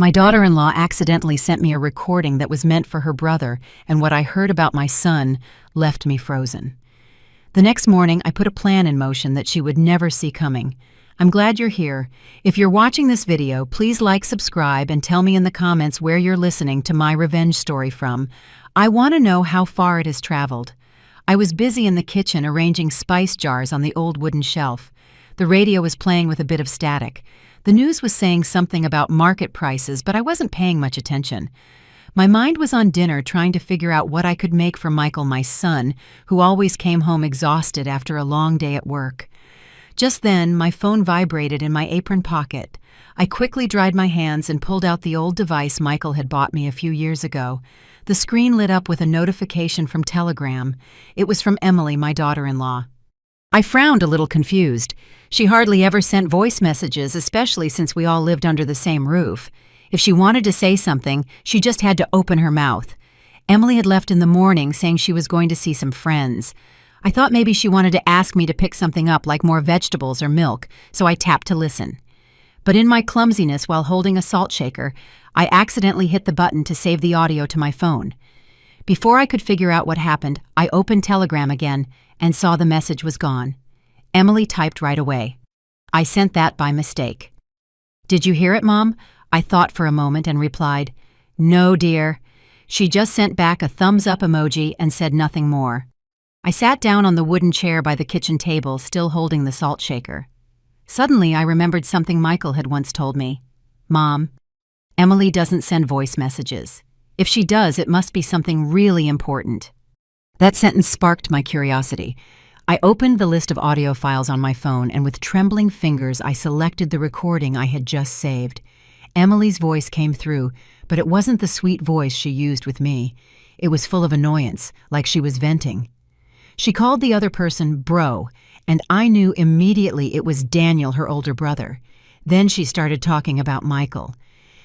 My daughter-in-law accidentally sent me a recording that was meant for her brother, and what I heard about my son left me frozen. The next morning, I put a plan in motion that she would never see coming. I'm glad you're here. If you're watching this video, please like, subscribe, and tell me in the comments where you're listening to my revenge story from. I want to know how far it has traveled. I was busy in the kitchen arranging spice jars on the old wooden shelf. The radio was playing with a bit of static. The news was saying something about market prices, but I wasn't paying much attention. My mind was on dinner, trying to figure out what I could make for Michael, my son, who always came home exhausted after a long day at work. Just then, my phone vibrated in my apron pocket. I quickly dried my hands and pulled out the old device Michael had bought me a few years ago. The screen lit up with a notification from Telegram. It was from Emily, my daughter-in-law. I frowned a little confused. She hardly ever sent voice messages, especially since we all lived under the same roof. If she wanted to say something, she just had to open her mouth. Emily had left in the morning, saying she was going to see some friends. I thought maybe she wanted to ask me to pick something up, like more vegetables or milk, so I tapped to listen. But in my clumsiness while holding a salt shaker, I accidentally hit the button to save the audio to my phone. Before I could figure out what happened, I opened Telegram again and saw the message was gone. Emily typed right away. I sent that by mistake. Did you hear it, Mom? I thought for a moment and replied, No, dear. She just sent back a thumbs-up emoji and said nothing more. I sat down on the wooden chair by the kitchen table, still holding the salt shaker. Suddenly, I remembered something Michael had once told me. Mom, Emily doesn't send voice messages. If she does, it must be something really important. That sentence sparked my curiosity. I opened the list of audio files on my phone, and with trembling fingers, I selected the recording I had just saved. Emily's voice came through, but it wasn't the sweet voice she used with me. It was full of annoyance, like she was venting. She called the other person bro, and I knew immediately it was Daniel, her older brother. Then she started talking about Michael.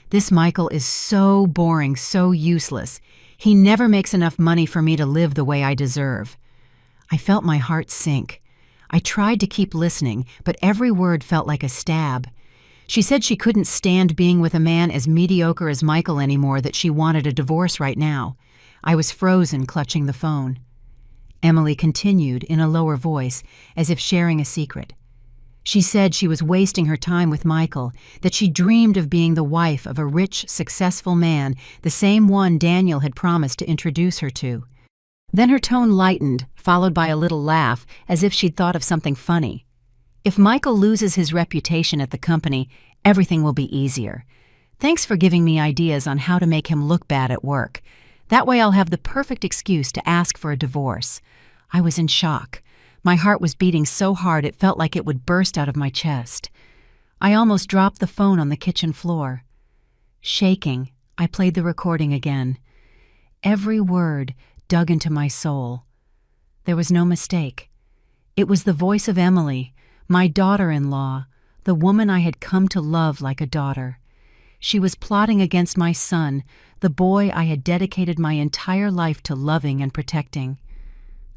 This Michael is so boring, so useless. He never makes enough money for me to live the way I deserve. I felt my heart sink. I tried to keep listening, but every word felt like a stab. She said she couldn't stand being with a man as mediocre as Michael anymore, that she wanted a divorce right now. I was frozen, clutching the phone. Emily continued in a lower voice, as if sharing a secret. She said she was wasting her time with Michael, that she dreamed of being the wife of a rich, successful man, the same one Daniel had promised to introduce her to. Then her tone lightened, followed by a little laugh, as if she'd thought of something funny. If Michael loses his reputation at the company, everything will be easier. Thanks for giving me ideas on how to make him look bad at work. That way I'll have the perfect excuse to ask for a divorce. I was in shock. My heart was beating so hard it felt like it would burst out of my chest. I almost dropped the phone on the kitchen floor. Shaking, I played the recording again. Every word dug into my soul. There was no mistake. It was the voice of Emily, my daughter-in-law, the woman I had come to love like a daughter. She was plotting against my son, the boy I had dedicated my entire life to loving and protecting.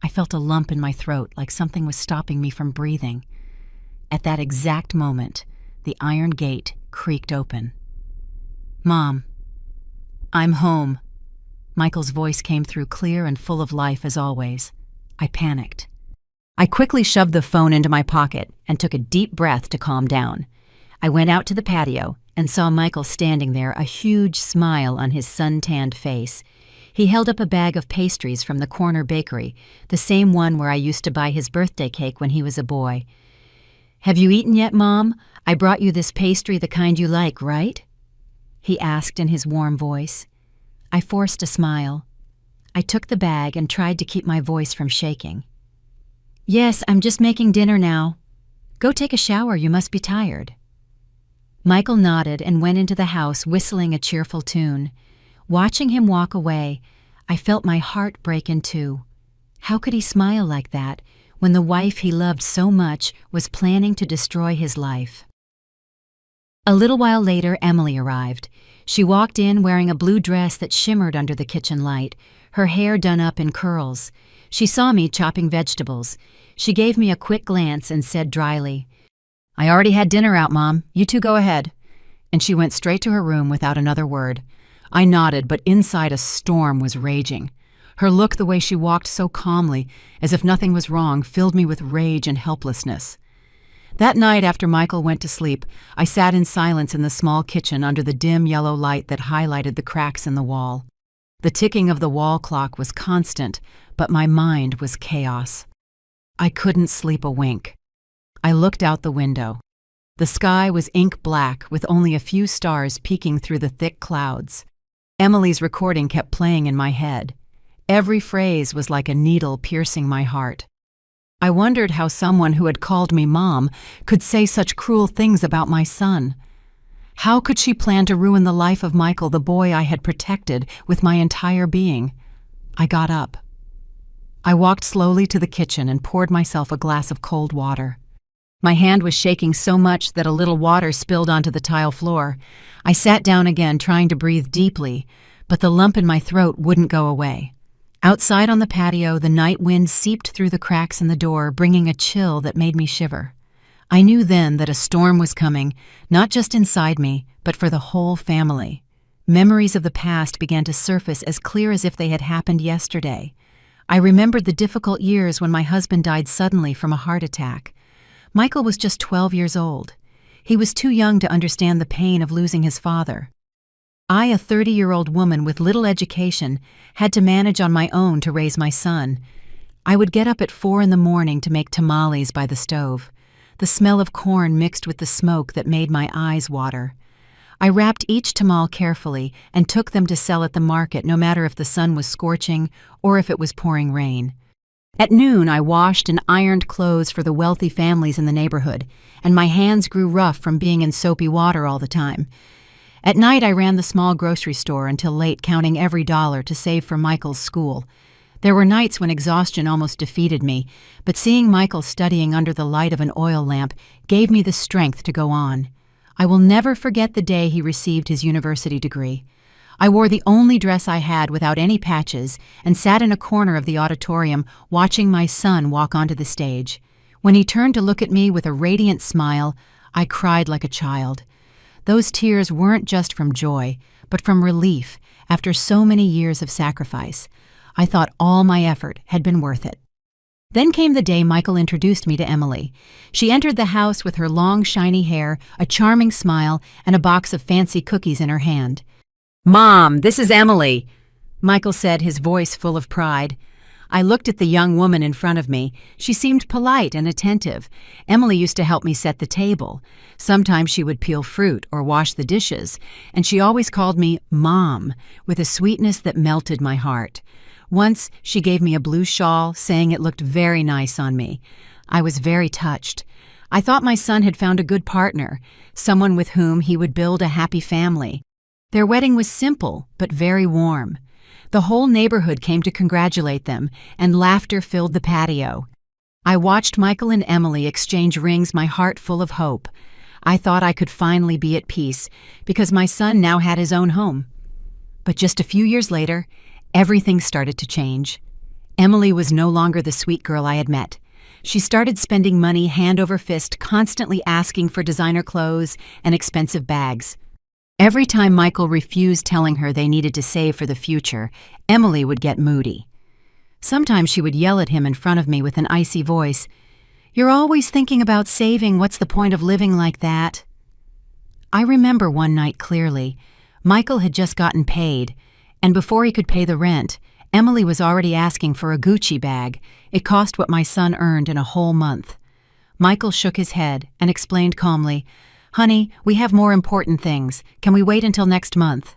I felt a lump in my throat, like something was stopping me from breathing. At that exact moment, the iron gate creaked open. Mom, I'm home. Michael's voice came through clear and full of life as always. I panicked. I quickly shoved the phone into my pocket and took a deep breath to calm down. I went out to the patio and saw Michael standing there, a huge smile on his sun-tanned face. He held up a bag of pastries from the corner bakery, the same one where I used to buy his birthday cake when he was a boy. Have you eaten yet, Mom? I brought you this pastry, the kind you like, right? He asked in his warm voice. I forced a smile. I took the bag and tried to keep my voice from shaking. Yes, I'm just making dinner now. Go take a shower, you must be tired. Michael nodded and went into the house whistling a cheerful tune. Watching him walk away, I felt my heart break in two. How could he smile like that when the wife he loved so much was planning to destroy his life? A little while later, Emily arrived. She walked in wearing a blue dress that shimmered under the kitchen light, her hair done up in curls. She saw me chopping vegetables. She gave me a quick glance and said dryly, I already had dinner out, Mom. You two go ahead. and she went straight to her room without another word. I nodded, but inside a storm was raging. Her look, the way she walked so calmly, as if nothing was wrong, filled me with rage and helplessness. That night after Michael went to sleep, I sat in silence in the small kitchen under the dim yellow light that highlighted the cracks in the wall. The ticking of the wall clock was constant, but my mind was chaos. I couldn't sleep a wink. I looked out the window. The sky was ink black with only a few stars peeking through the thick clouds. Emily's recording kept playing in my head. Every phrase was like a needle piercing my heart. I wondered how someone who had called me Mom could say such cruel things about my son. How could she plan to ruin the life of Michael, the boy I had protected with my entire being? I got up. I walked slowly to the kitchen and poured myself a glass of cold water. My hand was shaking so much that a little water spilled onto the tile floor. I sat down again, trying to breathe deeply, but the lump in my throat wouldn't go away. Outside on the patio, the night wind seeped through the cracks in the door, bringing a chill that made me shiver. I knew then that a storm was coming, not just inside me, but for the whole family. Memories of the past began to surface as clear as if they had happened yesterday. I remembered the difficult years when my husband died suddenly from a heart attack. Michael was just 12 years old. He was too young to understand the pain of losing his father. I, a 30-year-old woman with little education, had to manage on my own to raise my son. I would get up at 4 a.m. to make tamales by the stove. The smell of corn mixed with the smoke that made my eyes water. I wrapped each tamal carefully and took them to sell at the market, no matter if the sun was scorching or if it was pouring rain. At noon, I washed and ironed clothes for the wealthy families in the neighborhood, and my hands grew rough from being in soapy water all the time. At night, I ran the small grocery store until late, counting every dollar to save for Michael's school. There were nights when exhaustion almost defeated me, but seeing Michael studying under the light of an oil lamp gave me the strength to go on. I will never forget the day he received his university degree. I wore the only dress I had without any patches and sat in a corner of the auditorium watching my son walk onto the stage. When he turned to look at me with a radiant smile, I cried like a child. Those tears weren't just from joy, but from relief after so many years of sacrifice. I thought all my effort had been worth it. Then came the day Michael introduced me to Emily. She entered the house with her long, shiny hair, a charming smile, and a box of fancy cookies in her hand. "Mom, this is Emily," Michael said, his voice full of pride. I looked at the young woman in front of me. She seemed polite and attentive. Emily used to help me set the table. Sometimes she would peel fruit or wash the dishes, and she always called me Mom, with a sweetness that melted my heart. Once, she gave me a blue shawl, saying it looked very nice on me. I was very touched. I thought my son had found a good partner, someone with whom he would build a happy family. Their wedding was simple, but very warm. The whole neighborhood came to congratulate them, and laughter filled the patio. I watched Michael and Emily exchange rings, my heart full of hope. I thought I could finally be at peace, because my son now had his own home. But just a few years later, everything started to change. Emily was no longer the sweet girl I had met. She started spending money hand over fist, constantly asking for designer clothes and expensive bags. Every time Michael refused telling her they needed to save for the future, Emily would get moody. Sometimes she would yell at him in front of me with an icy voice, "You're always thinking about saving. What's the point of living like that?" I remember one night clearly. Michael had just gotten paid, and before he could pay the rent, Emily was already asking for a Gucci bag. It cost what my son earned in a whole month. Michael shook his head and explained calmly, "Honey, we have more important things. Can we wait until next month?"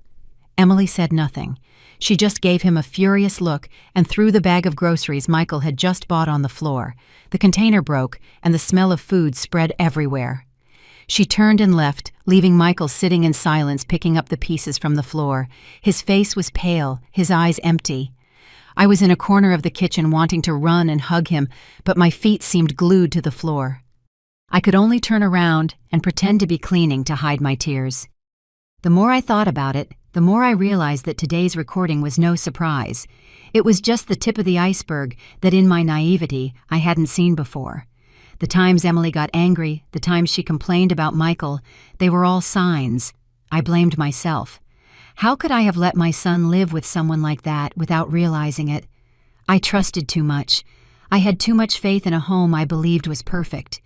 Emily said nothing. She just gave him a furious look and threw the bag of groceries Michael had just bought on the floor. The container broke, and the smell of food spread everywhere. She turned and left, leaving Michael sitting in silence, picking up the pieces from the floor. His face was pale, his eyes empty. I was in a corner of the kitchen wanting to run and hug him, but my feet seemed glued to the floor. I could only turn around and pretend to be cleaning to hide my tears. The more I thought about it, the more I realized that today's recording was no surprise. It was just the tip of the iceberg that, in my naivety, I hadn't seen before. The times Emily got angry, the times she complained about Michael, they were all signs. I blamed myself. How could I have let my son live with someone like that without realizing it? I trusted too much. I had too much faith in a home I believed was perfect.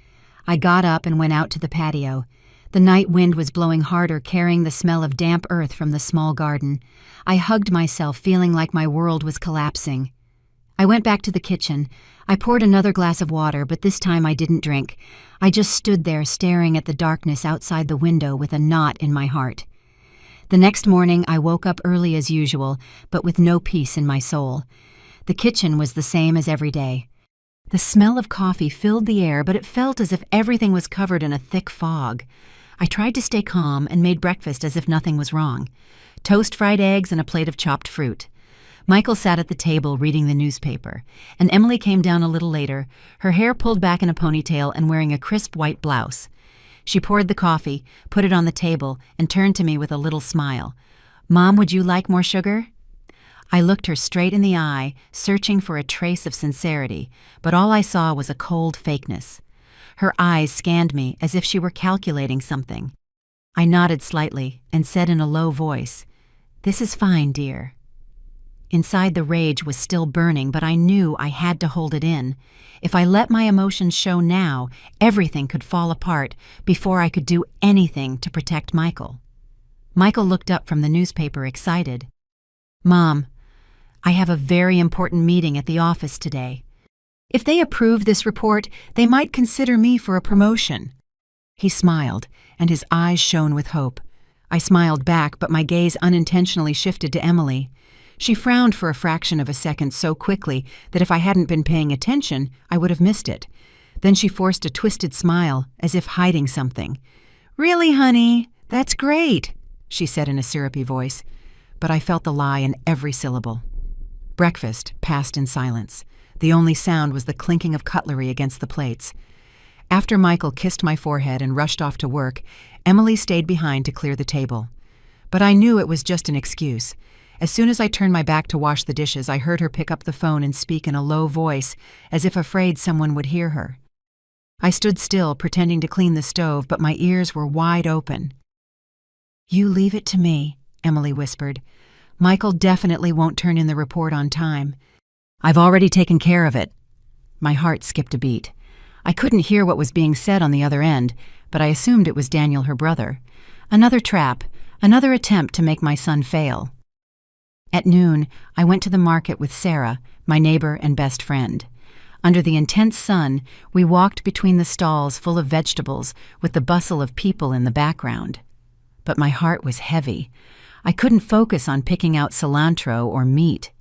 I got up and went out to the patio. The night wind was blowing harder, carrying the smell of damp earth from the small garden. I hugged myself, feeling like my world was collapsing. I went back to the kitchen. I poured another glass of water, but this time I didn't drink. I just stood there staring at the darkness outside the window with a knot in my heart. The next morning I woke up early as usual, but with no peace in my soul. The kitchen was the same as every day. The smell of coffee filled the air, but it felt as if everything was covered in a thick fog. I tried to stay calm and made breakfast as if nothing was wrong. Toast, fried eggs, and a plate of chopped fruit. Michael sat at the table reading the newspaper, and Emily came down a little later, her hair pulled back in a ponytail and wearing a crisp white blouse. She poured the coffee, put it on the table, and turned to me with a little smile. "Mom, would you like more sugar?" I looked her straight in the eye, searching for a trace of sincerity, but all I saw was a cold fakeness. Her eyes scanned me as if she were calculating something. I nodded slightly and said in a low voice, "This is fine, dear." Inside, the rage was still burning, but I knew I had to hold it in. If I let my emotions show now, everything could fall apart before I could do anything to protect Michael. Michael looked up from the newspaper, excited. "Mom, I have a very important meeting at the office today. If they approve this report, they might consider me for a promotion." He smiled, and his eyes shone with hope. I smiled back, but my gaze unintentionally shifted to Emily. She frowned for a fraction of a second so quickly that if I hadn't been paying attention, I would have missed it. Then she forced a twisted smile, as if hiding something. "Really, honey? That's great," she said in a syrupy voice, but I felt the lie in every syllable. Breakfast passed in silence. The only sound was the clinking of cutlery against the plates. After Michael kissed my forehead and rushed off to work, Emily stayed behind to clear the table. But I knew it was just an excuse. As soon as I turned my back to wash the dishes, I heard her pick up the phone and speak in a low voice, as if afraid someone would hear her. I stood still, pretending to clean the stove, but my ears were wide open. "You leave it to me," Emily whispered. "Michael definitely won't turn in the report on time. I've already taken care of it." My heart skipped a beat. I couldn't hear what was being said on the other end, but I assumed it was Daniel, her brother. Another trap, another attempt to make my son fail. At noon, I went to the market with Sarah, my neighbor and best friend. Under the intense sun, we walked between the stalls full of vegetables with the bustle of people in the background. But my heart was heavy. I couldn't focus on picking out cilantro or meat.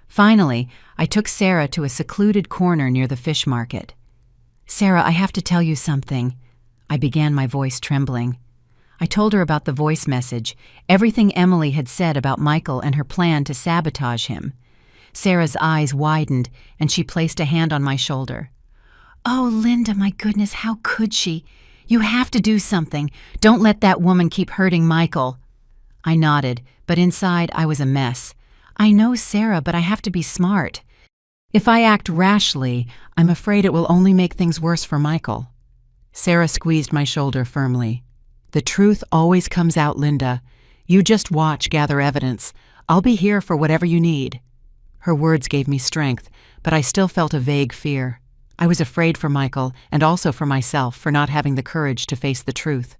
Finally, I took Sarah to a secluded corner near the fish market. "Sarah, I have to tell you something." I began, my voice trembling. I told her about the voice message, everything Emily had said about Michael and her plan to sabotage him. Sarah's eyes widened, and she placed a hand on my shoulder. "Oh, Linda, my goodness, how could she? You have to do something. Don't let that woman keep hurting Michael." I nodded, but inside I was a mess. "I know, Sarah, but I have to be smart. If I act rashly, I'm afraid it will only make things worse for Michael." Sarah squeezed my shoulder firmly. "The truth always comes out, Linda. You just watch, gather evidence. I'll be here for whatever you need." Her words gave me strength, but I still felt a vague fear. I was afraid for Michael, and also for myself, for not having the courage to face the truth.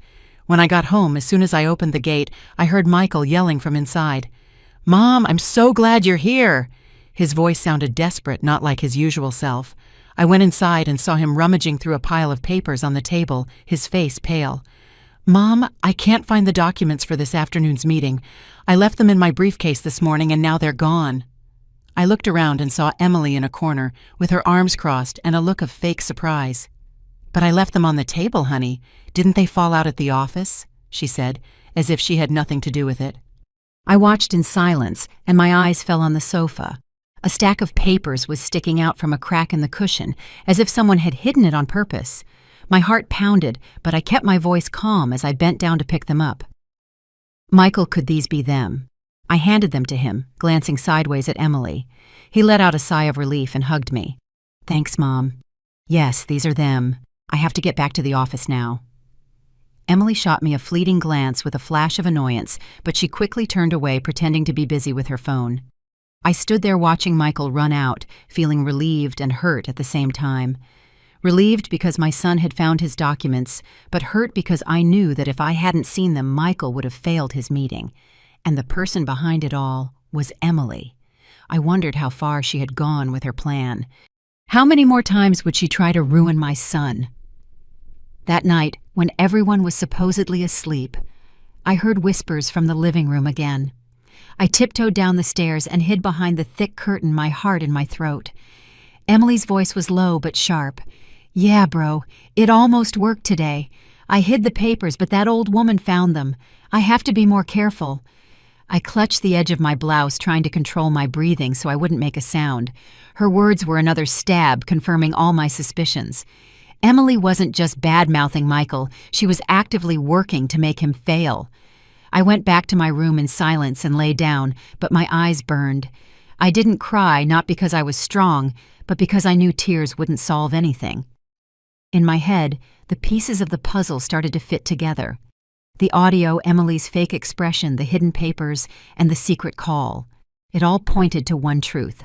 When I got home, as soon as I opened the gate, I heard Michael yelling from inside. "Mom, I'm so glad you're here!" His voice sounded desperate, not like his usual self. I went inside and saw him rummaging through a pile of papers on the table, his face pale. "Mom, I can't find the documents for this afternoon's meeting. I left them in my briefcase this morning and now they're gone." I looked around and saw Emily in a corner, with her arms crossed and a look of fake surprise. "But I left them on the table, honey. Didn't they fall out at the office?" she said, as if she had nothing to do with it. I watched in silence, and my eyes fell on the sofa. A stack of papers was sticking out from a crack in the cushion, as if someone had hidden it on purpose. My heart pounded, but I kept my voice calm as I bent down to pick them up. "Michael, could these be them?" I handed them to him, glancing sideways at Emily. He let out a sigh of relief and hugged me. "Thanks, Mom. Yes, these are them. I have to get back to the office now." Emily shot me a fleeting glance with a flash of annoyance, but she quickly turned away, pretending to be busy with her phone. I stood there watching Michael run out, feeling relieved and hurt at the same time. Relieved because my son had found his documents, but hurt because I knew that if I hadn't seen them, Michael would have failed his meeting. And the person behind it all was Emily. I wondered how far she had gone with her plan. How many more times would she try to ruin my son? That night, when everyone was supposedly asleep, I heard whispers from the living room again. I tiptoed down the stairs and hid behind the thick curtain, my heart in my throat. Emily's voice was low but sharp. "Yeah, bro, it almost worked today. I hid the papers, but that old woman found them. I have to be more careful." I clutched the edge of my blouse, trying to control my breathing so I wouldn't make a sound. Her words were another stab, confirming all my suspicions. Emily wasn't just bad-mouthing Michael, she was actively working to make him fail. I went back to my room in silence and lay down, but my eyes burned. I didn't cry, not because I was strong, but because I knew tears wouldn't solve anything. In my head, the pieces of the puzzle started to fit together. The audio, Emily's fake expression, the hidden papers, and the secret call. It all pointed to one truth.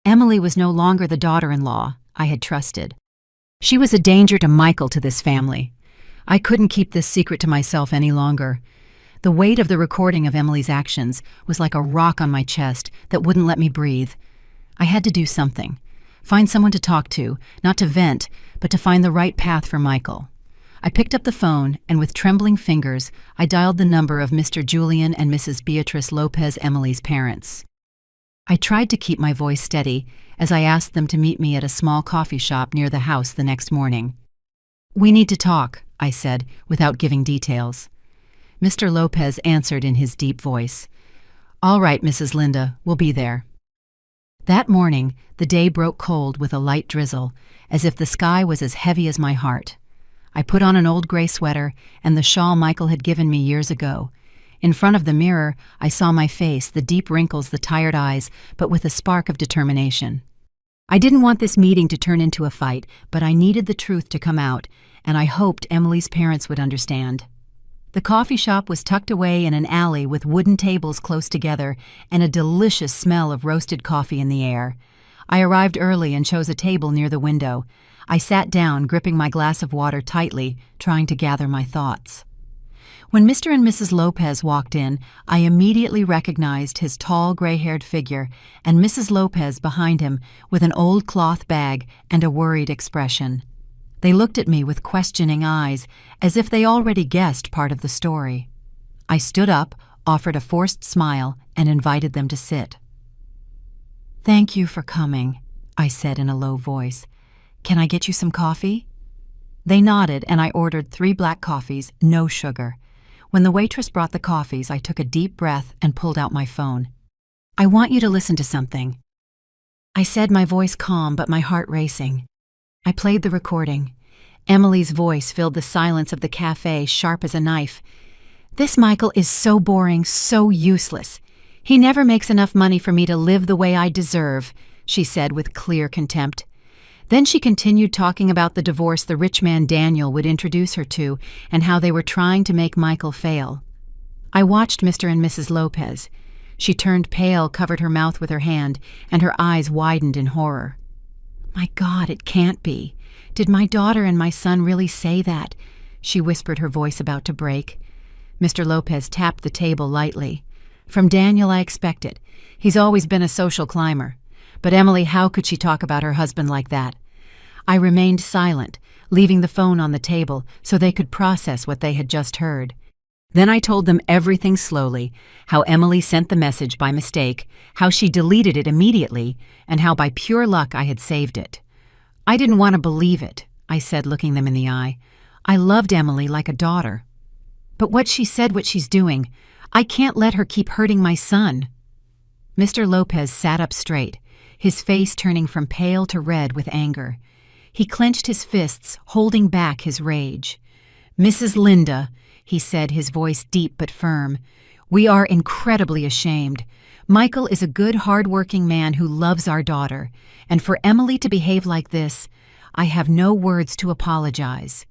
Emily was no longer the daughter-in-law I had trusted. She was a danger to Michael, to this family. I couldn't keep this secret to myself any longer. The weight of the recording of Emily's actions was like a rock on my chest that wouldn't let me breathe. I had to do something. Find someone to talk to, not to vent, but to find the right path for Michael. I picked up the phone, and with trembling fingers, I dialed the number of Mr. Julian and Mrs. Beatrice Lopez, Emily's parents. I tried to keep my voice steady as I asked them to meet me at a small coffee shop near the house the next morning. "We need to talk," I said, without giving details. Mr. Lopez answered in his deep voice. "All right, Mrs. Linda, we'll be there." That morning, the day broke cold with a light drizzle, as if the sky was as heavy as my heart. I put on an old gray sweater and the shawl Michael had given me years ago. In front of the mirror, I saw my face, the deep wrinkles, the tired eyes, but with a spark of determination. I didn't want this meeting to turn into a fight, but I needed the truth to come out, and I hoped Emily's parents would understand. The coffee shop was tucked away in an alley with wooden tables close together and a delicious smell of roasted coffee in the air. I arrived early and chose a table near the window. I sat down, gripping my glass of water tightly, trying to gather my thoughts. When Mr. and Mrs. Lopez walked in, I immediately recognized his tall, gray-haired figure and Mrs. Lopez behind him with an old cloth bag and a worried expression. They looked at me with questioning eyes, as if they already guessed part of the story. I stood up, offered a forced smile, and invited them to sit. "Thank you for coming," I said in a low voice. "Can I get you some coffee?" They nodded, and I ordered 3 black coffees, no sugar. When the waitress brought the coffees, I took a deep breath and pulled out my phone. "I want you to listen to something," I said, my voice calm but my heart racing. I played the recording. Emily's voice filled the silence of the cafe, sharp as a knife. "This Michael is so boring, so useless. He never makes enough money for me to live the way I deserve," she said with clear contempt. Then she continued talking about the divorce the rich man Daniel would introduce her to and how they were trying to make Michael fail. I watched Mr. and Mrs. Lopez. She turned pale, covered her mouth with her hand, and her eyes widened in horror. "My God, it can't be. Did my daughter and my son really say that?" she whispered, her voice about to break. Mr. Lopez tapped the table lightly. "From Daniel I expect it. He's always been a social climber. But Emily, how could she talk about her husband like that?" I remained silent, leaving the phone on the table so they could process what they had just heard. Then I told them everything slowly, how Emily sent the message by mistake, how she deleted it immediately, and how by pure luck I had saved it. "I didn't want to believe it," I said, looking them in the eye. "I loved Emily like a daughter. But what she said, what she's doing, I can't let her keep hurting my son." Mr. Lopez sat up straight, his face turning from pale to red with anger. He clenched his fists, holding back his rage. "Mrs. Linda," he said, his voice deep but firm, "we are incredibly ashamed. Michael is a good, hard-working man who loves our daughter, and for Emily to behave like this, I have no words to apologize."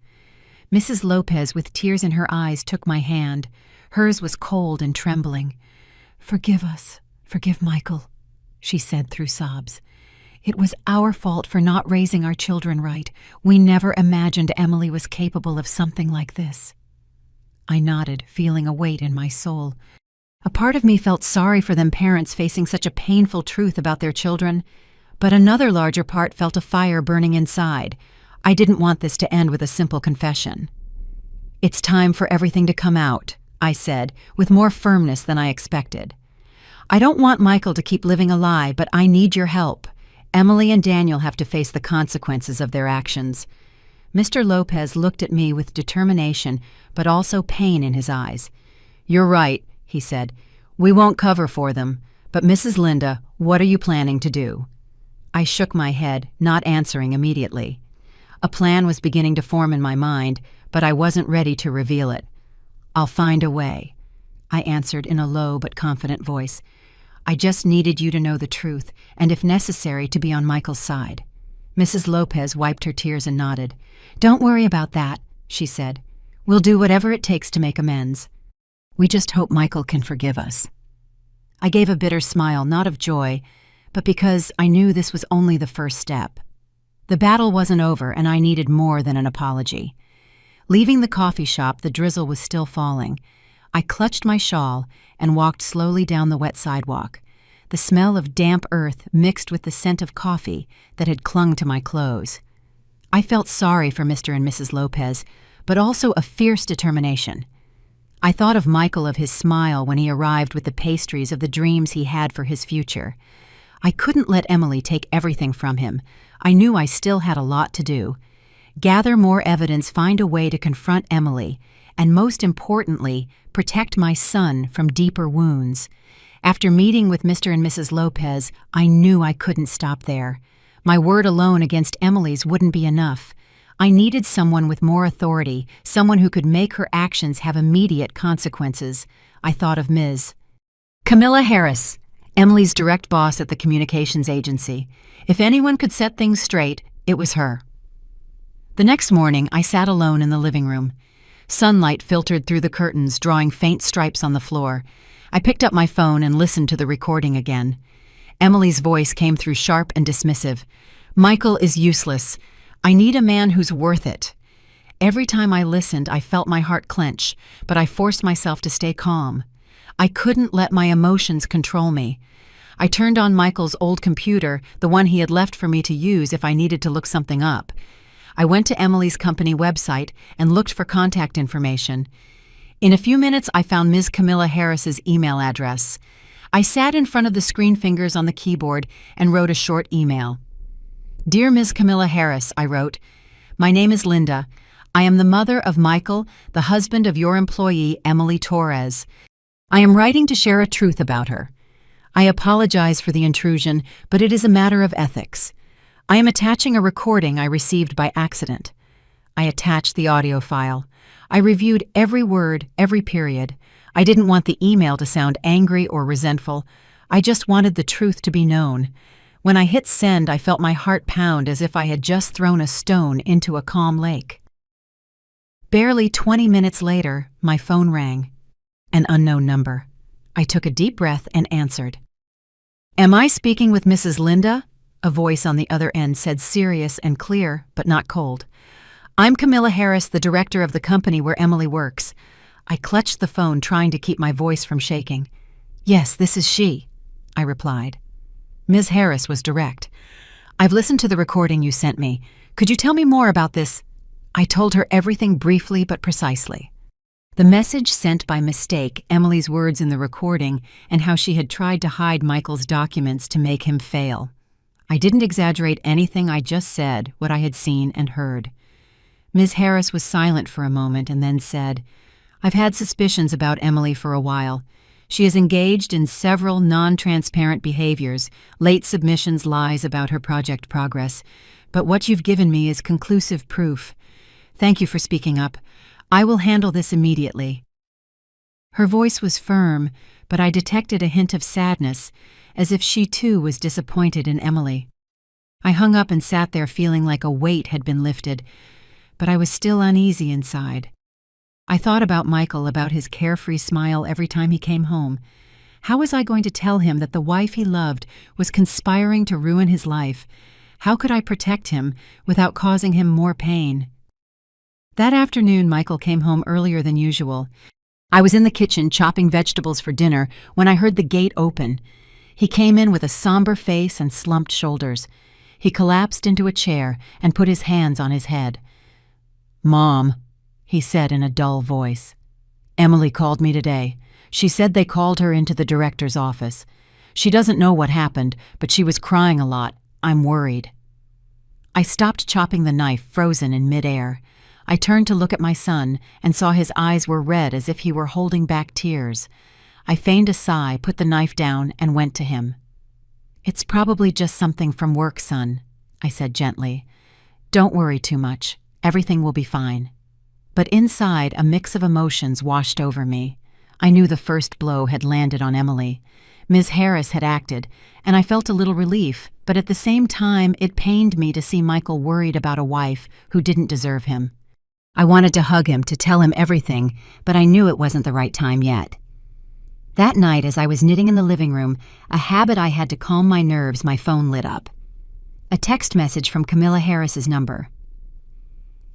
Mrs. Lopez, with tears in her eyes, took my hand. Hers was cold and trembling. "Forgive us. Forgive Michael," she said through sobs. "It was our fault for not raising our children right. We never imagined Emily was capable of something like this." I nodded, feeling a weight in my soul. A part of me felt sorry for them parents facing such a painful truth about their children, but another larger part felt a fire burning inside. I didn't want this to end with a simple confession. "It's time for everything to come out," I said, with more firmness than I expected. "I don't want Michael to keep living a lie, but I need your help. Emily and Daniel have to face the consequences of their actions." Mr. Lopez looked at me with determination, but also pain in his eyes. "You're right," he said. "We won't cover for them. But Mrs. Linda, what are you planning to do?" I shook my head, not answering immediately. A plan was beginning to form in my mind, but I wasn't ready to reveal it. "I'll find a way," I answered in a low but confident voice. "I just needed you to know the truth, and if necessary, to be on Michael's side." Mrs. Lopez wiped her tears and nodded. "Don't worry about that," she said. "We'll do whatever it takes to make amends. We just hope Michael can forgive us." I gave a bitter smile, not of joy, but because I knew this was only the first step. The battle wasn't over, and I needed more than an apology. Leaving the coffee shop, the drizzle was still falling. I clutched my shawl and walked slowly down the wet sidewalk. The smell of damp earth mixed with the scent of coffee that had clung to my clothes. I felt sorry for Mr. and Mrs. Lopez, but also a fierce determination. I thought of Michael, of his smile when he arrived with the pastries, of the dreams he had for his future. I couldn't let Emily take everything from him. I knew I still had a lot to do. Gather more evidence, find a way to confront Emily, and most importantly, protect my son from deeper wounds. After meeting with Mr. and Mrs. Lopez, I knew I couldn't stop there. My word alone against Emily's wouldn't be enough. I needed someone with more authority, someone who could make her actions have immediate consequences. I thought of Ms. Camilla Harris, Emily's direct boss at the communications agency. If anyone could set things straight, it was her. The next morning, I sat alone in the living room. Sunlight filtered through the curtains, drawing faint stripes on the floor. I picked up my phone and listened to the recording again. Emily's voice came through sharp and dismissive. "Michael is useless. I need a man who's worth it." Every time I listened, I felt my heart clench, but I forced myself to stay calm. I couldn't let my emotions control me. I turned on Michael's old computer, the one he had left for me to use if I needed to look something up. I went to Emily's company website and looked for contact information. In a few minutes, I found Ms. Camilla Harris's email address. I sat in front of the screen fingers on the keyboard and wrote a short email. "Dear Ms. Camilla Harris," I wrote, "my name is Linda. I am the mother of Michael, the husband of your employee, Emily Torres. I am writing to share a truth about her. I apologize for the intrusion, but it is a matter of ethics. I am attaching a recording I received by accident." I attached the audio file. I reviewed every word, every period. I didn't want the email to sound angry or resentful. I just wanted the truth to be known. When I hit send, I felt my heart pound as if I had just thrown a stone into a calm lake. Barely 20 minutes later, my phone rang. An unknown number. I took a deep breath and answered. "Am I speaking with Mrs. Linda?" A voice on the other end said, serious and clear, but not cold. "I'm Camilla Harris, the director of the company where Emily works." I clutched the phone, trying to keep my voice from shaking. "Yes, this is she," I replied. Ms. Harris was direct. "I've listened to the recording you sent me. Could you tell me more about this?" I told her everything briefly but precisely. The message sent by mistake, Emily's words in the recording, and how she had tried to hide Michael's documents to make him fail. I didn't exaggerate anything I just said, what I had seen and heard. Ms. Harris was silent for a moment and then said, "I've had suspicions about Emily for a while. She is engaged in several non-transparent behaviors, late submissions, lies about her project progress. But what you've given me is conclusive proof. Thank you for speaking up. I will handle this immediately." Her voice was firm, but I detected a hint of sadness, as if she too was disappointed in Emily. I hung up and sat there feeling like a weight had been lifted. but I was still uneasy inside. I thought about Michael, about his carefree smile every time he came home. How was I going to tell him that the wife he loved was conspiring to ruin his life? How could I protect him without causing him more pain? That afternoon, Michael came home earlier than usual. I was in the kitchen chopping vegetables for dinner when I heard the gate open. He came in with a somber face and slumped shoulders. He collapsed into a chair and put his hands on his head. "Mom," he said in a dull voice. "Emily called me today. She said they called her into the director's office. She doesn't know what happened, but she was crying a lot. I'm worried." I stopped chopping the knife, frozen in midair. I turned to look at my son and saw his eyes were red as if he were holding back tears. I feigned a sigh, put the knife down, and went to him. "It's probably just something from work, son," I said gently. "Don't worry too much. Everything will be fine." But inside, a mix of emotions washed over me. I knew the first blow had landed on Emily. Ms. Harris had acted, and I felt a little relief, but at the same time it pained me to see Michael worried about a wife who didn't deserve him. I wanted to hug him, to tell him everything, but I knew it wasn't the right time yet. That night, as I was knitting in the living room, a habit I had to calm my nerves, my phone lit up. A text message from Camilla Harris's number.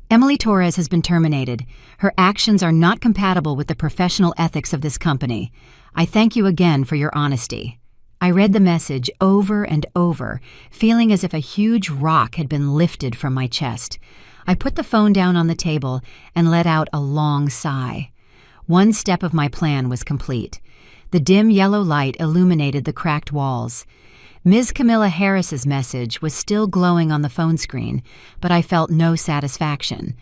"Emily Torres has been terminated. Her actions are not compatible with the professional ethics of this company. I thank you again for your honesty." I read the message over and over, feeling as if a huge rock had been lifted from my chest. I put the phone down on the table and let out a long sigh. One step of my plan was complete. The dim yellow light illuminated the cracked walls. Ms. Camilla Harris's message was still glowing on the phone screen, but I felt no satisfaction.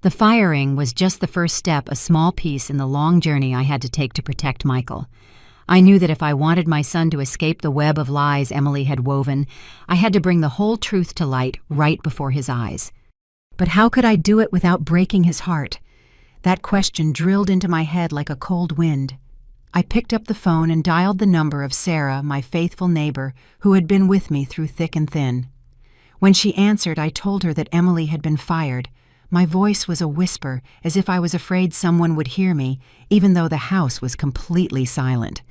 The firing was just the first step, a small piece in the long journey I had to take to protect Michael. I knew that if I wanted my son to escape the web of lies Emily had woven, I had to bring the whole truth to light right before his eyes. But how could I do it without breaking his heart? That question drilled into my head like a cold wind. I picked up the phone and dialed the number of Sarah, my faithful neighbor, who had been with me through thick and thin. When she answered, I told her that Emily had been fired. My voice was a whisper, as if I was afraid someone would hear me, even though the house was completely silent.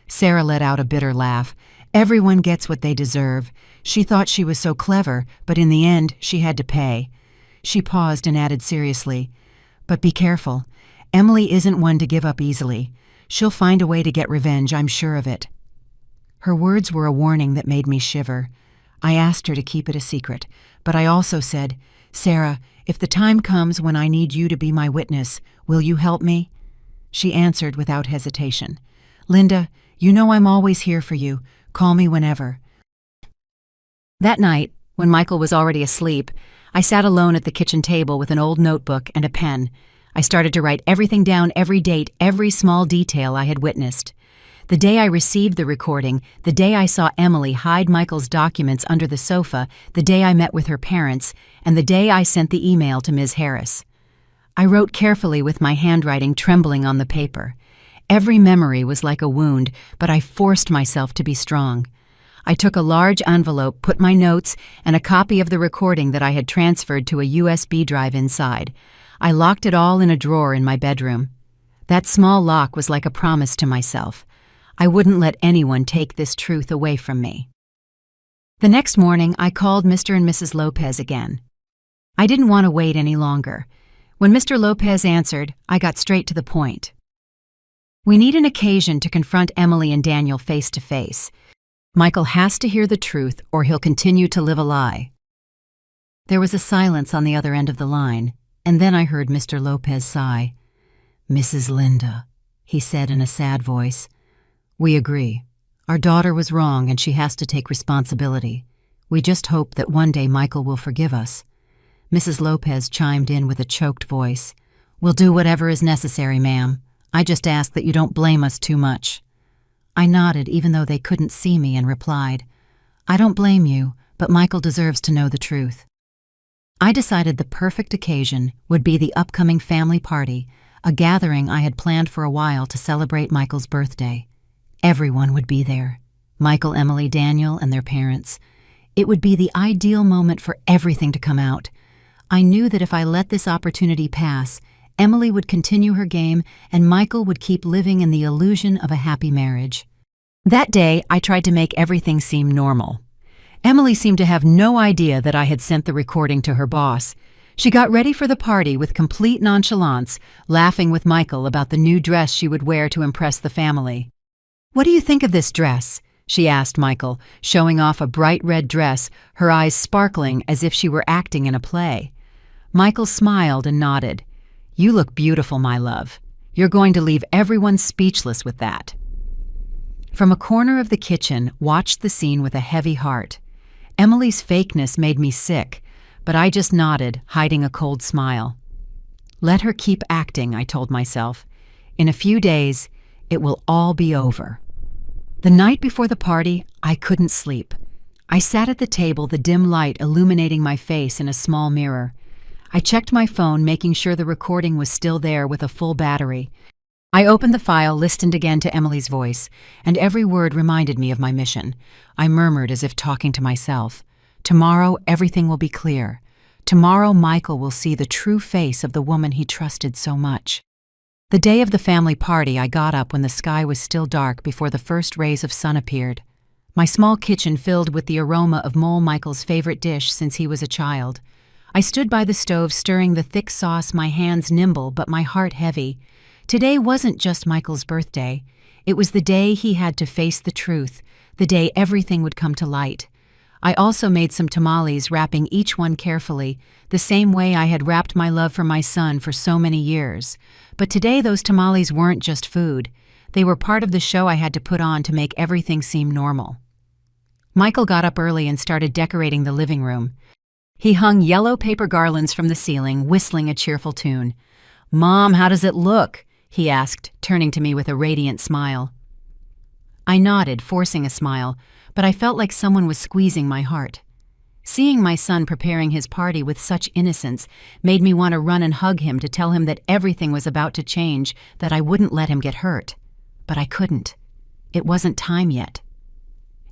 Sarah let out a bitter laugh. Everyone gets what they deserve. She thought she was so clever, but in the end, she had to pay. She paused and added seriously, "But be careful. Emily isn't one to give up easily. She'll find a way to get revenge, I'm sure of it." Her words were a warning that made me shiver. I asked her to keep it a secret, but I also said, "Sarah, if the time comes when I need you to be my witness, will you help me?" She answered without hesitation, "Linda, you know I'm always here for you. Call me whenever." That night, when Michael was already asleep, I sat alone at the kitchen table with an old notebook and a pen. I started to write everything down, every date, every small detail I had witnessed. The day I received the recording, the day I saw Emily hide Michael's documents under the sofa, the day I met with her parents, and the day I sent the email to Ms. Harris. I wrote carefully with my handwriting trembling on the paper. Every memory was like a wound, but I forced myself to be strong. I took a large envelope, put my notes, and a copy of the recording that I had transferred to a USB drive inside. I locked it all in a drawer in my bedroom. That small lock was like a promise to myself. I wouldn't let anyone take this truth away from me. The next morning, I called Mr. and Mrs. Lopez again. I didn't want to wait any longer. When Mr. Lopez answered, I got straight to the point. "We need an occasion to confront Emily and Daniel face to face. Michael has to hear the truth or he'll continue to live a lie." There was a silence on the other end of the line, and then I heard Mr. Lopez sigh. "Mrs. Linda," he said in a sad voice, "we agree. Our daughter was wrong and she has to take responsibility. We just hope that one day Michael will forgive us." Mrs. Lopez chimed in with a choked voice. "We'll do whatever is necessary, ma'am. I just ask that you don't blame us too much." I nodded even though they couldn't see me and replied, "I don't blame you, but Michael deserves to know the truth." I decided the perfect occasion would be the upcoming family party, a gathering I had planned for a while to celebrate Michael's birthday. Everyone would be there. Michael, Emily, Daniel, and their parents. It would be the ideal moment for everything to come out. I knew that if I let this opportunity pass, Emily would continue her game and Michael would keep living in the illusion of a happy marriage. That day, I tried to make everything seem normal. Emily seemed to have no idea that I had sent the recording to her boss. She got ready for the party with complete nonchalance, laughing with Michael about the new dress she would wear to impress the family. "What do you think of this dress?" she asked Michael, showing off a bright red dress, her eyes sparkling as if she were acting in a play. Michael smiled and nodded. "You look beautiful, my love. You're going to leave everyone speechless with that." From a corner of the kitchen, watched the scene with a heavy heart. Emily's fakeness made me sick, but I just nodded, hiding a cold smile. Let her keep acting, I told myself. In a few days, it will all be over. The night before the party, I couldn't sleep. I sat at the table, the dim light illuminating my face in a small mirror. I checked my phone, making sure the recording was still there with a full battery. I opened the file, listened again to Emily's voice, and every word reminded me of my mission. I murmured as if talking to myself. Tomorrow, everything will be clear. Tomorrow, Michael will see the true face of the woman he trusted so much. The day of the family party, I got up when the sky was still dark before the first rays of sun appeared. My small kitchen filled with the aroma of Mole Michael's favorite dish since he was a child. I stood by the stove stirring the thick sauce, my hands nimble but my heart heavy. Today wasn't just Michael's birthday. It was the day he had to face the truth, the day everything would come to light. I also made some tamales, wrapping each one carefully, the same way I had wrapped my love for my son for so many years. But today those tamales weren't just food. They were part of the show I had to put on to make everything seem normal. Michael got up early and started decorating the living room. He hung yellow paper garlands from the ceiling, whistling a cheerful tune. "Mom, how does it look?" he asked, turning to me with a radiant smile. I nodded, forcing a smile, but I felt like someone was squeezing my heart. Seeing my son preparing his party with such innocence made me want to run and hug him to tell him that everything was about to change, that I wouldn't let him get hurt. But I couldn't. It wasn't time yet.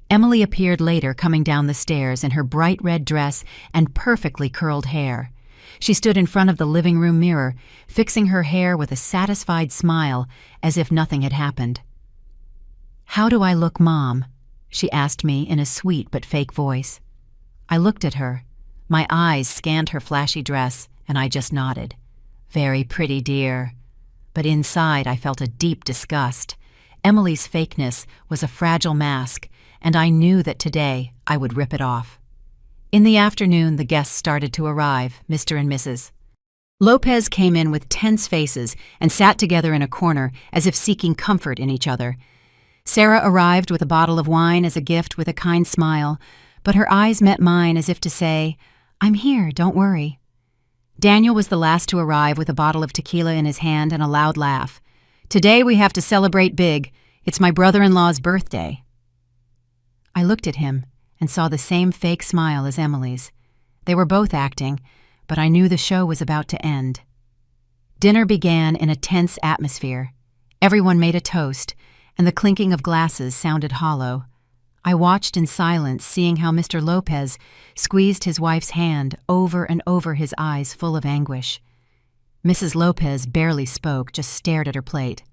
Emily appeared later, coming down the stairs in her bright red dress and perfectly curled hair. She stood in front of the living room mirror, fixing her hair with a satisfied smile, as if nothing had happened. "How do I look, Mom?" she asked me in a sweet but fake voice. I looked at her. My eyes scanned her flashy dress, and I just nodded. "Very pretty, dear." But inside I felt a deep disgust. Emily's fakeness was a fragile mask, and I knew that today I would rip it off. In the afternoon, the guests started to arrive, Mr. and Mrs. Lopez came in with tense faces and sat together in a corner as if seeking comfort in each other. Sarah arrived with a bottle of wine as a gift with a kind smile, but her eyes met mine as if to say, "I'm here, don't worry." Daniel was the last to arrive with a bottle of tequila in his hand and a loud laugh. "Today we have to celebrate big. It's my brother-in-law's birthday." I looked at him and saw the same fake smile as Emily's. They were both acting, but I knew the show was about to end. Dinner began in a tense atmosphere. Everyone made a toast, and the clinking of glasses sounded hollow. I watched in silence, seeing how Mr. Lopez squeezed his wife's hand over and over, his eyes full of anguish. Mrs. Lopez barely spoke, just stared at her plate.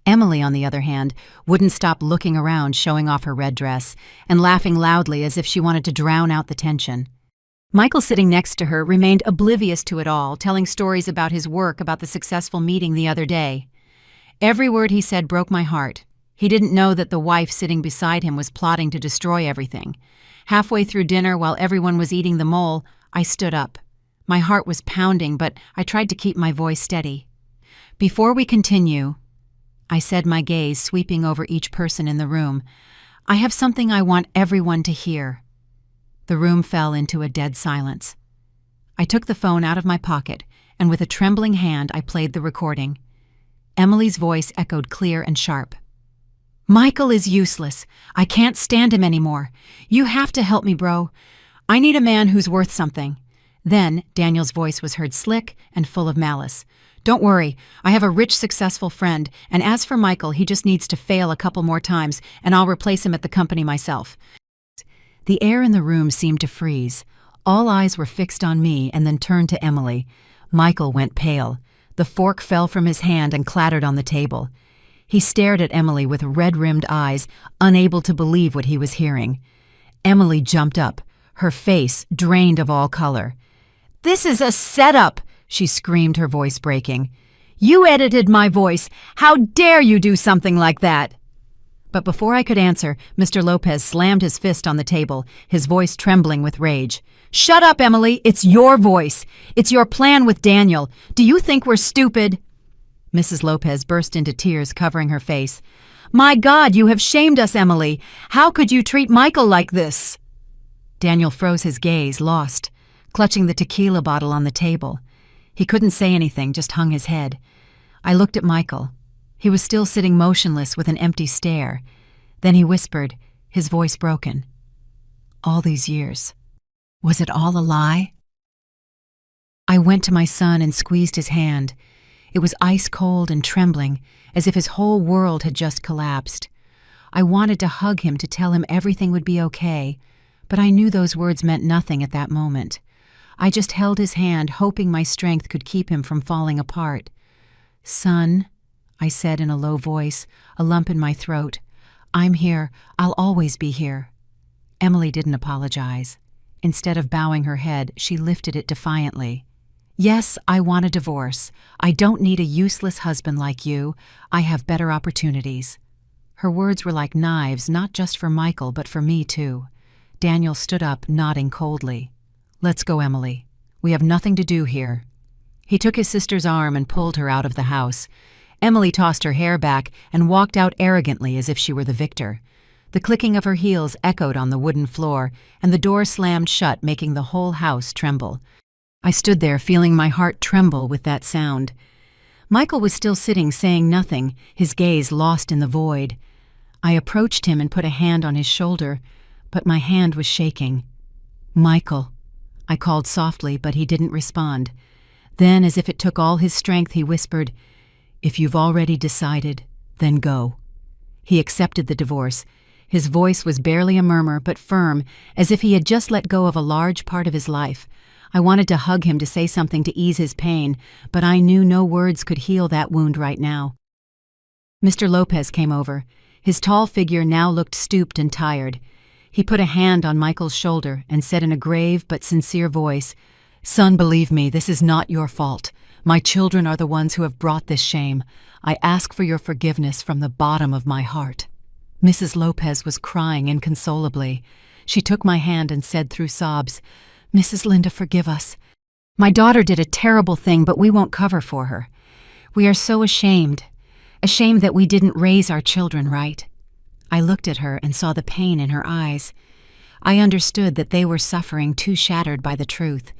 Emily, on the other hand, wouldn't stop looking around, showing off her red dress, and laughing loudly as if she wanted to drown out the tension. Michael, sitting next to her, remained oblivious to it all, telling stories about his work, about the successful meeting the other day. Every word he said broke my heart. He didn't know that the wife sitting beside him was plotting to destroy everything. Halfway through dinner, while everyone was eating the mole, I stood up. My heart was pounding, but I tried to keep my voice steady. "Before we continue," I said, my gaze sweeping over each person in the room, "I have something I want everyone to hear." The room fell into a dead silence. I took the phone out of my pocket, and with a trembling hand I played the recording. Emily's voice echoed clear and sharp. "Michael is useless. I can't stand him anymore. You have to help me, bro. I need a man who's worth something." Then Daniel's voice was heard, slick and full of malice. "Don't worry, I have a rich, successful friend, and as for Michael, he just needs to fail a couple more times, and I'll replace him at the company myself." The air in the room seemed to freeze. All eyes were fixed on me and then turned to Emily. Michael went pale. The fork fell from his hand and clattered on the table. He stared at Emily with red-rimmed eyes, unable to believe what he was hearing. Emily jumped up, her face drained of all color. "This is a setup!" she screamed, her voice breaking. "You edited my voice! How dare you do something like that!" But before I could answer, Mr. Lopez slammed his fist on the table, his voice trembling with rage. "Shut up, Emily! It's your voice! It's your plan with Daniel! Do you think we're stupid?" Mrs. Lopez burst into tears, covering her face. "My God, you have shamed us, Emily! How could you treat Michael like this?" Daniel froze his gaze, lost, clutching the tequila bottle on the table. He couldn't say anything, just hung his head. I looked at Michael. He was still sitting motionless with an empty stare. Then he whispered, his voice broken. "All these years. Was it all a lie?" I went to my son and squeezed his hand. It was ice cold and trembling, as if his whole world had just collapsed. I wanted to hug him to tell him everything would be okay, but I knew those words meant nothing at that moment. I just held his hand, hoping my strength could keep him from falling apart. "Son," I said in a low voice, a lump in my throat. "I'm here. I'll always be here." Emily didn't apologize. Instead of bowing her head, she lifted it defiantly. "Yes, I want a divorce. I don't need a useless husband like you. I have better opportunities." Her words were like knives, not just for Michael, but for me too. Daniel stood up, nodding coldly. "Let's go, Emily. We have nothing to do here." He took his sister's arm and pulled her out of the house. Emily tossed her hair back and walked out arrogantly as if she were the victor. The clicking of her heels echoed on the wooden floor, and the door slammed shut, making the whole house tremble. I stood there, feeling my heart tremble with that sound. Michael was still sitting, saying nothing, his gaze lost in the void. I approached him and put a hand on his shoulder, but my hand was shaking. "Michael," I called softly, but he didn't respond. Then, as if it took all his strength, he whispered, "If you've already decided, then go." He accepted the divorce. His voice was barely a murmur, but firm, as if he had just let go of a large part of his life. I wanted to hug him to say something to ease his pain, but I knew no words could heal that wound right now. Mr. Lopez came over. His tall figure now looked stooped and tired. He put a hand on Michael's shoulder and said in a grave but sincere voice, "Son, believe me, this is not your fault. My children are the ones who have brought this shame. I ask for your forgiveness from the bottom of my heart." Mrs. Lopez was crying inconsolably. She took my hand and said through sobs, "Mrs. Linda, forgive us. My daughter did a terrible thing, but we won't cover for her. We are so ashamed that we didn't raise our children right." I looked at her and saw the pain in her eyes. I understood that they were suffering, too shattered by the truth.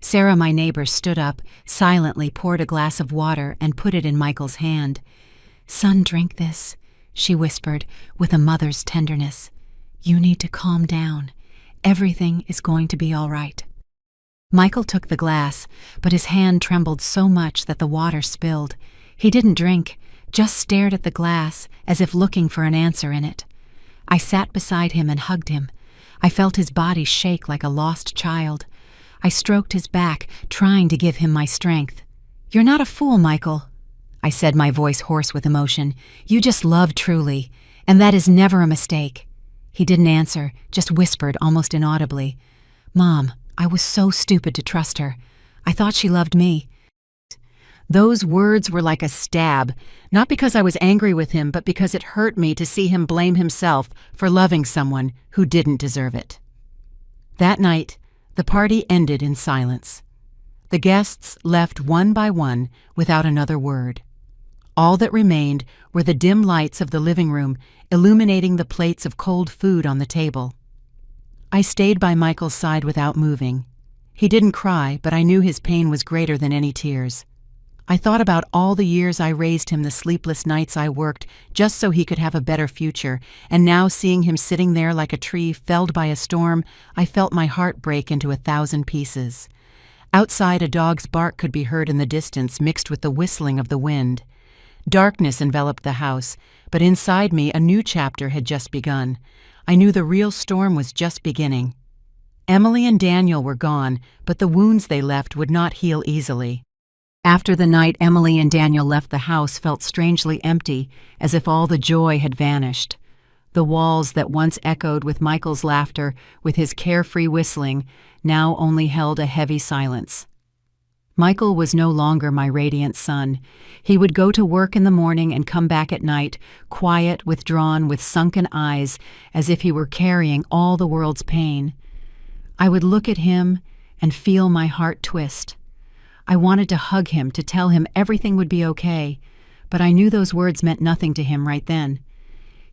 Sarah, my neighbor, stood up, silently poured a glass of water and put it in Michael's hand. "Son, drink this," she whispered with a mother's tenderness. "You need to calm down. Everything is going to be all right." Michael took the glass, but his hand trembled so much that the water spilled. He didn't drink, just stared at the glass as if looking for an answer in it. I sat beside him and hugged him. I felt his body shake like a lost child. I stroked his back, trying to give him my strength. "You're not a fool, Michael," I said, my voice hoarse with emotion. "You just love truly, and that is never a mistake." He didn't answer, just whispered almost inaudibly, "Mom, I was so stupid to trust her. I thought she loved me." Those words were like a stab, not because I was angry with him, but because it hurt me to see him blame himself for loving someone who didn't deserve it. That night, the party ended in silence. The guests left one by one without another word. All that remained were the dim lights of the living room illuminating the plates of cold food on the table. I stayed by Michael's side without moving. He didn't cry, but I knew his pain was greater than any tears. I thought about all the years I raised him, the sleepless nights I worked just so he could have a better future, and now seeing him sitting there like a tree felled by a storm, I felt my heart break into 1,000 pieces. Outside, a dog's bark could be heard in the distance, mixed with the whistling of the wind. Darkness enveloped the house, but inside me a new chapter had just begun. I knew the real storm was just beginning. Emily and Daniel were gone, but the wounds they left would not heal easily. After the night Emily and Daniel left, the house felt strangely empty, as if all the joy had vanished. The walls that once echoed with Michael's laughter, with his carefree whistling, now only held a heavy silence. Michael was no longer my radiant son. He would go to work in the morning and come back at night, quiet, withdrawn, with sunken eyes, as if he were carrying all the world's pain. I would look at him and feel my heart twist. I wanted to hug him, to tell him everything would be okay, but I knew those words meant nothing to him right then.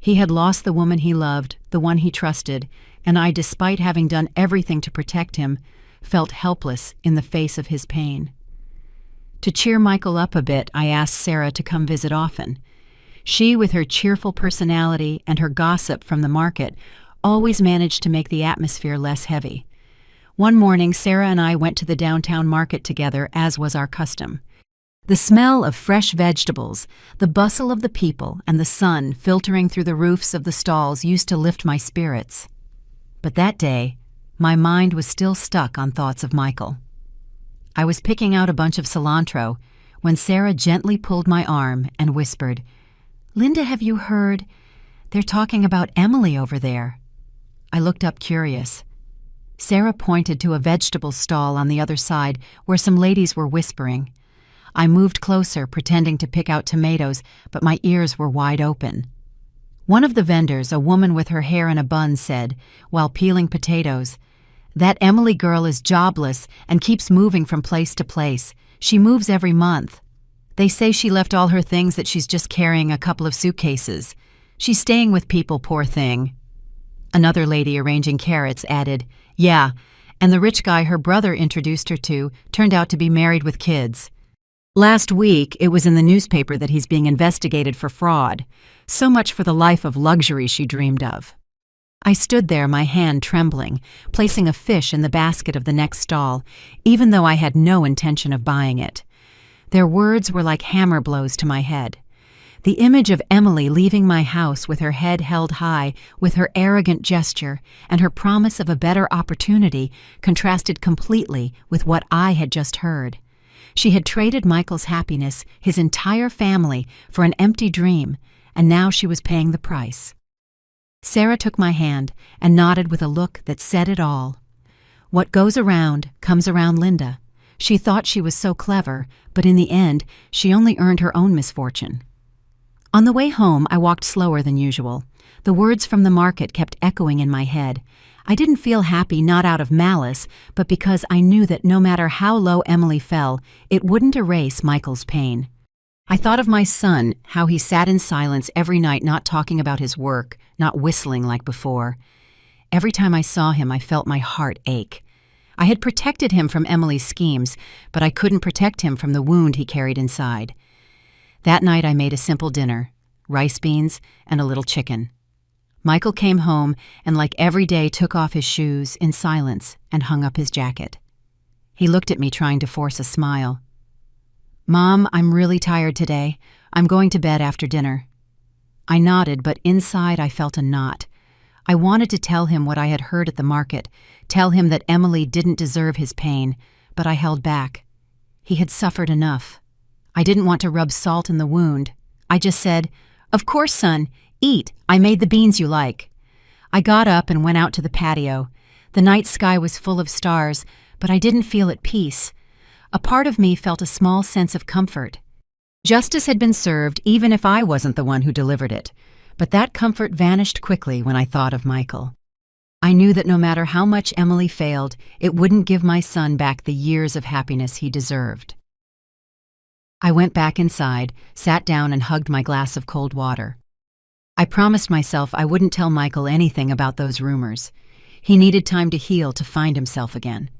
He had lost the woman he loved, the one he trusted, and I, despite having done everything to protect him, felt helpless in the face of his pain. To cheer Michael up a bit, I asked Sarah to come visit often. She, with her cheerful personality and her gossip from the market, always managed to make the atmosphere less heavy. One morning, Sarah and I went to the downtown market together, as was our custom. The smell of fresh vegetables, the bustle of the people, and the sun filtering through the roofs of the stalls used to lift my spirits. But that day, my mind was still stuck on thoughts of Michael. I was picking out a bunch of cilantro when Sarah gently pulled my arm and whispered, "Linda, have you heard? They're talking about Emily over there." I looked up curious. Sarah pointed to a vegetable stall on the other side where some ladies were whispering. I moved closer, pretending to pick out tomatoes, but my ears were wide open. One of the vendors, a woman with her hair in a bun, said, while peeling potatoes, "That Emily girl is jobless and keeps moving from place to place. She moves every month. They say she left all her things, that she's just carrying a couple of suitcases. She's staying with people, poor thing." Another lady arranging carrots added, "Yeah, and the rich guy her brother introduced her to turned out to be married with kids. Last week, it was in the newspaper that he's being investigated for fraud. So much for the life of luxury she dreamed of." I stood there, my hand trembling, placing a fish in the basket of the next stall, even though I had no intention of buying it. Their words were like hammer blows to my head. The image of Emily leaving my house with her head held high, with her arrogant gesture, and her promise of a better opportunity contrasted completely with what I had just heard. She had traded Michael's happiness, his entire family, for an empty dream, and now she was paying the price. Sarah took my hand and nodded with a look that said it all. What goes around comes around, Linda. She thought she was so clever, but in the end, she only earned her own misfortune. On the way home, I walked slower than usual. The words from the market kept echoing in my head. I didn't feel happy, not out of malice, but because I knew that no matter how low Emily fell, it wouldn't erase Michael's pain. I thought of my son, how he sat in silence every night, not talking about his work, not whistling like before. Every time I saw him, I felt my heart ache. I had protected him from Emily's schemes, but I couldn't protect him from the wound he carried inside. That night I made a simple dinner, rice beans and a little chicken. Michael came home and, like every day, took off his shoes in silence and hung up his jacket. He looked at me, trying to force a smile. "Mom, I'm really tired today. I'm going to bed after dinner." I nodded, but inside I felt a knot. I wanted to tell him what I had heard at the market, tell him that Emily didn't deserve his pain, but I held back. He had suffered enough. I didn't want to rub salt in the wound. I just said, "Of course, son, eat. I made the beans you like." I got up and went out to the patio. The night sky was full of stars, but I didn't feel at peace. A part of me felt a small sense of comfort. Justice had been served, even if I wasn't the one who delivered it. But that comfort vanished quickly when I thought of Michael. I knew that no matter how much Emily failed, it wouldn't give my son back the years of happiness he deserved. I went back inside, sat down, and hugged my glass of cold water. I promised myself I wouldn't tell Michael anything about those rumors. He needed time to heal, to find himself again.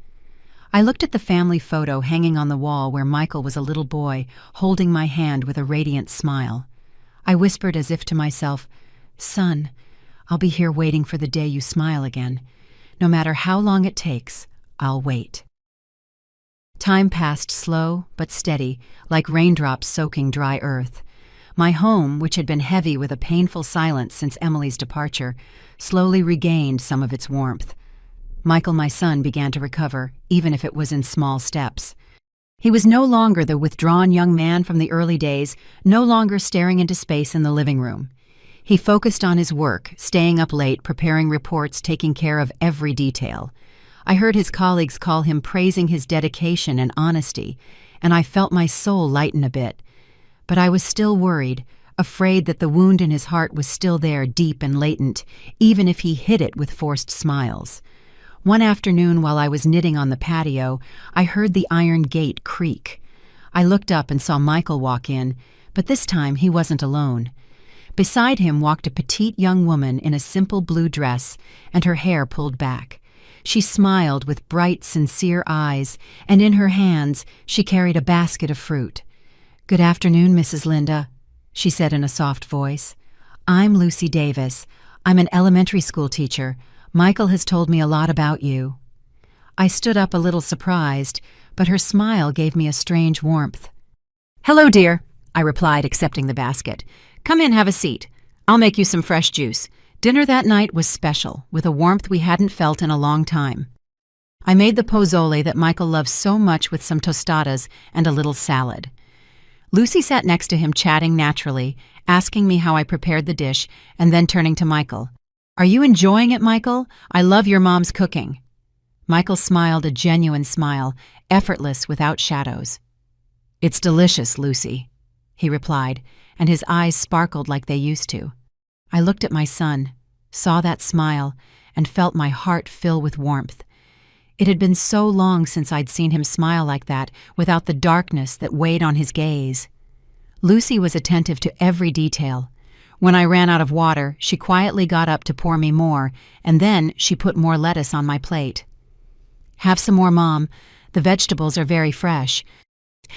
I looked at the family photo hanging on the wall where Michael was a little boy, holding my hand with a radiant smile. I whispered as if to myself, "Son, I'll be here waiting for the day you smile again. No matter how long it takes, I'll wait." Time passed slow but steady, like raindrops soaking dry earth. My home, which had been heavy with a painful silence since Emily's departure, slowly regained some of its warmth. Michael, my son, began to recover, even if it was in small steps. He was no longer the withdrawn young man from the early days, no longer staring into space in the living room. He focused on his work, staying up late, preparing reports, taking care of every detail. I heard his colleagues call him, praising his dedication and honesty, and I felt my soul lighten a bit. But I was still worried, afraid that the wound in his heart was still there, deep and latent, even if he hid it with forced smiles. One afternoon while I was knitting on the patio, I heard the iron gate creak. I looked up and saw Michael walk in, but this time he wasn't alone. Beside him walked a petite young woman in a simple blue dress and her hair pulled back. She smiled with bright, sincere eyes, and in her hands she carried a basket of fruit. "Good afternoon, Mrs. Linda," she said in a soft voice. "I'm Lucy Davis. I'm an elementary school teacher. Michael has told me a lot about you." I stood up a little surprised, but her smile gave me a strange warmth. "Hello, dear," I replied, accepting the basket. "Come in, have a seat. I'll make you some fresh juice." Dinner that night was special, with a warmth we hadn't felt in a long time. I made the pozole that Michael loves so much with some tostadas and a little salad. Lucy sat next to him, chatting naturally, asking me how I prepared the dish, and then turning to Michael. "Are you enjoying it, Michael? I love your mom's cooking." Michael smiled a genuine smile, effortless, without shadows. "It's delicious, Lucy," he replied, and his eyes sparkled like they used to. I looked at my son, saw that smile, and felt my heart fill with warmth. It had been so long since I'd seen him smile like that, without the darkness that weighed on his gaze. Lucy was attentive to every detail. When I ran out of water, she quietly got up to pour me more, and then she put more lettuce on my plate. "Have some more, Mom. The vegetables are very fresh."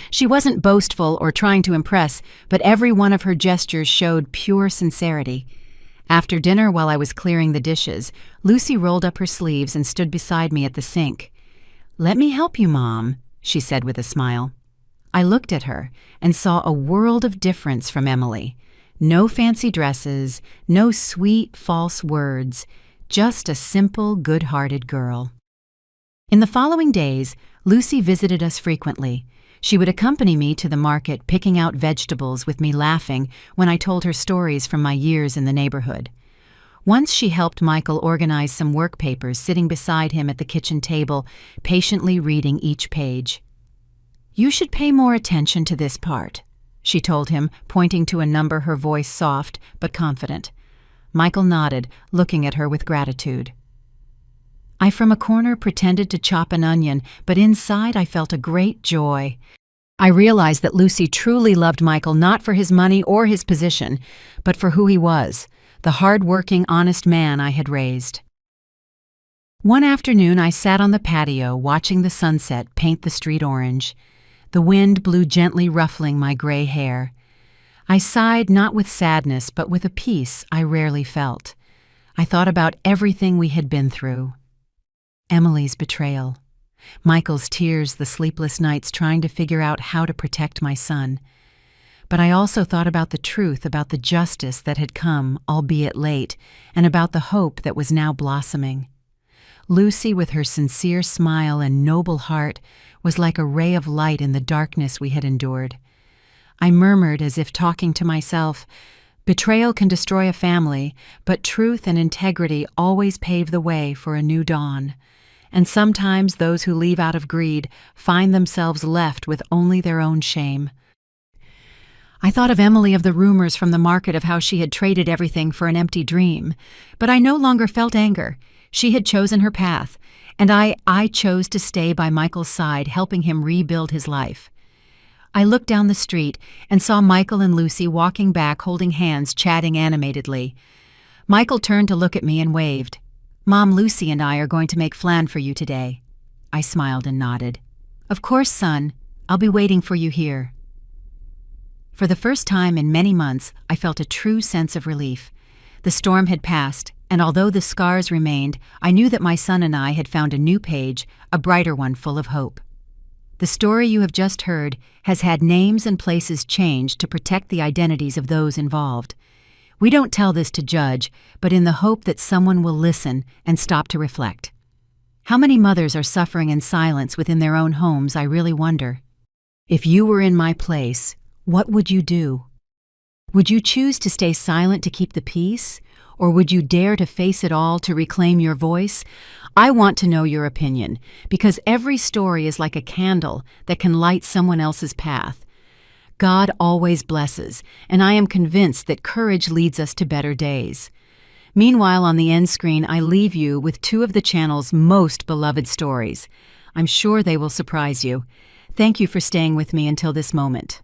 She wasn't boastful or trying to impress, but every one of her gestures showed pure sincerity. After dinner, while I was clearing the dishes, Lucy rolled up her sleeves and stood beside me at the sink. "Let me help you, Mom," she said with a smile. I looked at her and saw a world of difference from Emily. No fancy dresses, no sweet, false words, just a simple, good-hearted girl. In the following days, Lucy visited us frequently. She would accompany me to the market, picking out vegetables with me, laughing when I told her stories from my years in the neighborhood. Once she helped Michael organize some work papers, sitting beside him at the kitchen table, patiently reading each page. "You should pay more attention to this part," she told him, pointing to a number, her voice soft but confident. Michael nodded, looking at her with gratitude. I from a corner pretended to chop an onion, but inside I felt a great joy. I realized that Lucy truly loved Michael, not for his money or his position, but for who he was, the hard-working, honest man I had raised. One afternoon I sat on the patio watching the sunset paint the street orange. The wind blew gently, ruffling my gray hair. I sighed, not with sadness, but with a peace I rarely felt. I thought about everything we had been through. Emily's betrayal, Michael's tears, the sleepless nights trying to figure out how to protect my son. But I also thought about the truth, about the justice that had come, albeit late, and about the hope that was now blossoming. Lucy, with her sincere smile and noble heart, was like a ray of light in the darkness we had endured. I murmured, as if talking to myself, "Betrayal can destroy a family, but truth and integrity always pave the way for a new dawn. And sometimes those who leave out of greed find themselves left with only their own shame." I thought of Emily, of the rumors from the market of how she had traded everything for an empty dream. But I no longer felt anger. She had chosen her path, and I chose to stay by Michael's side, helping him rebuild his life. I looked down the street and saw Michael and Lucy walking back, holding hands, chatting animatedly. Michael turned to look at me and waved. "Mom, Lucy and I are going to make flan for you today." I smiled and nodded. "Of course, son. I'll be waiting for you here." For the first time in many months, I felt a true sense of relief. The storm had passed, and although the scars remained, I knew that my son and I had found a new page, a brighter one full of hope. The story you have just heard has had names and places changed to protect the identities of those involved. We don't tell this to judge, but in the hope that someone will listen and stop to reflect. How many mothers are suffering in silence within their own homes, I really wonder. If you were in my place, what would you do? Would you choose to stay silent to keep the peace? Or would you dare to face it all to reclaim your voice? I want to know your opinion, because every story is like a candle that can light someone else's path. God always blesses, and I am convinced that courage leads us to better days. Meanwhile, on the end screen, I leave you with two of the channel's most beloved stories. I'm sure they will surprise you. Thank you for staying with me until this moment.